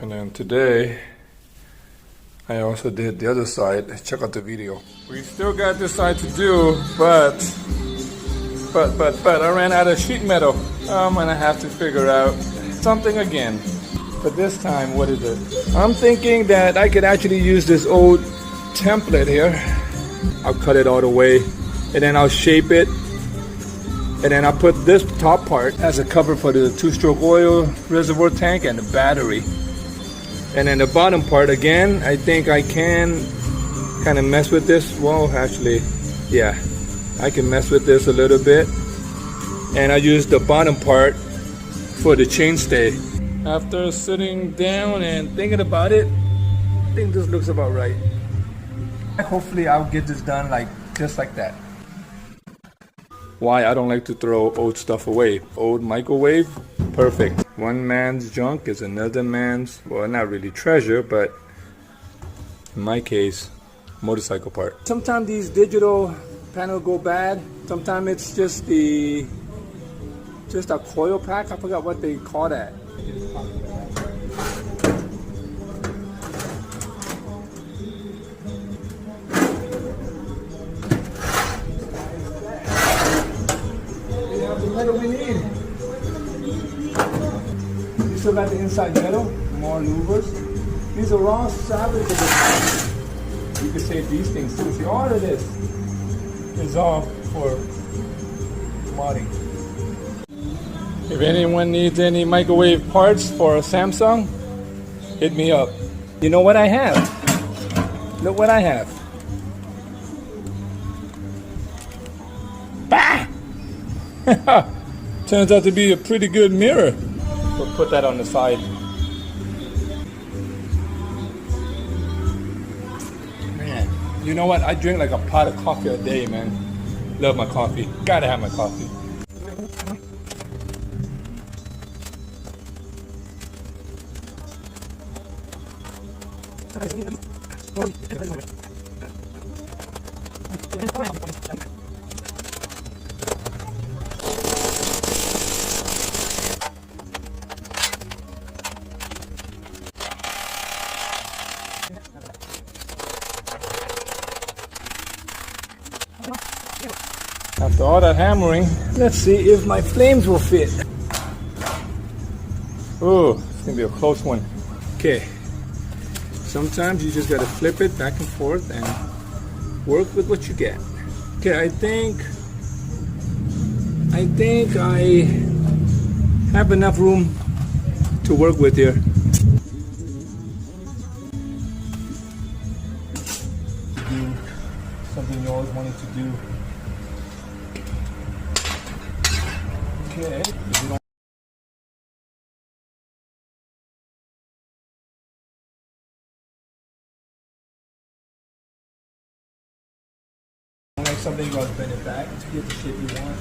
And then today, I also did the other side. Check out the video. We still got this side to do, but I ran out of sheet metal. I'm gonna have to figure out something again. But this time, what is it? I'm thinking that I could actually use this old template here. I'll cut it all the way, and then I'll shape it. And then I'll put this top part as a cover for the two-stroke oil reservoir tank and the battery. And then the bottom part, again, I think I can kind of mess with this. Well, actually, yeah, I can mess with this a little bit. And I use the bottom part for the chainstay. After sitting down and thinking about it, I think this looks about right. Hopefully I'll get this done just like that. Why I don't like to throw old stuff away. Old microwave, perfect. One man's junk is another man's, well, not really treasure, but in my case, motorcycle part. Sometimes these digital panels go bad. Sometimes it's just a coil pack. I forgot what they call that. Metal we need. You still got the inside metal, more louvers. These are raw salvageable. You can save these things too. See, all of this is all for modding. If anyone needs any microwave parts for a Samsung, hit me up. You know what I have? Look what I have. Bah! Turns out to be a pretty good mirror. We'll put that on the side. Man, you know what? I drink like a pot of coffee a day, man. Love my coffee. Gotta have my coffee. After all that hammering, let's see if my flames will fit. Oh, it's gonna be a close one. Okay, sometimes you just gotta flip it back and forth and work with what you get. Okay, I think I have enough room to work with here. Something you always wanted to do. Okay. Like something you gotta bend it back to get the shape you want.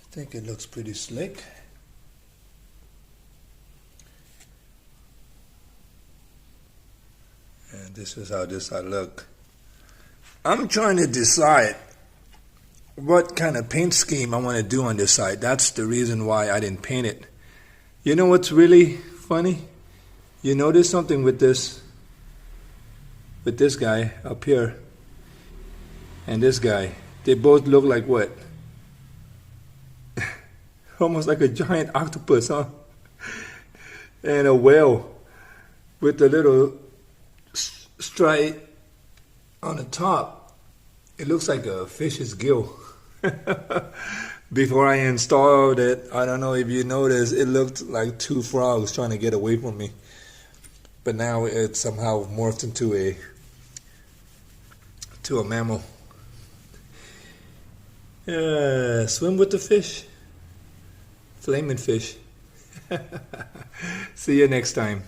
I think it looks pretty slick. And this is how this side look. I'm trying to decide what kind of paint scheme I want to do on this side. That's the reason why I didn't paint it. You know what's really funny? You notice something with this guy up here and this guy. They both look like what? Almost like a giant octopus, huh? And a whale with a little stripe on the top. It looks like a fish's gill. Before I installed it, I don't know if you noticed, it looked like two frogs trying to get away from me. But now it somehow morphed into a mammal. Swim with the fish. Flaming fish. See you next time.